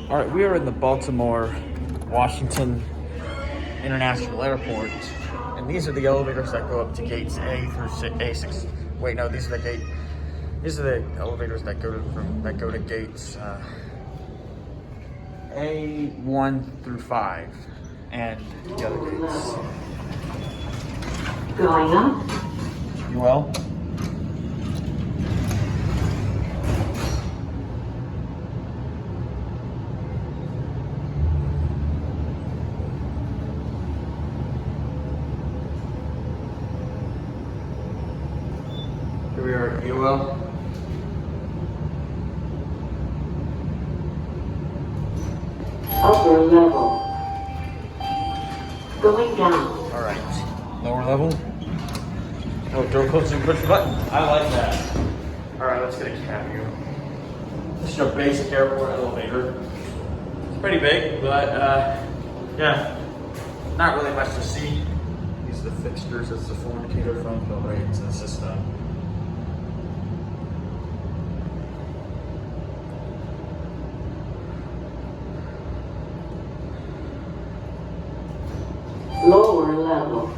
All right, we are in the Baltimore, Washington International Airport, and these are the elevators that go up to gates A through A6. Wait, no, these are the elevators that go to gates A1 through 5, and the other gates. Going up. You well? Here we are. You well? Upper level. Going down. All right. Lower level. Oh, door closes and push the button. I like that. All right, let's get a cab view. This is your basic airport elevator. It's pretty big, but yeah, not really much to see. These are the fixtures. This is the full indicator from the rates and the system. Lower level.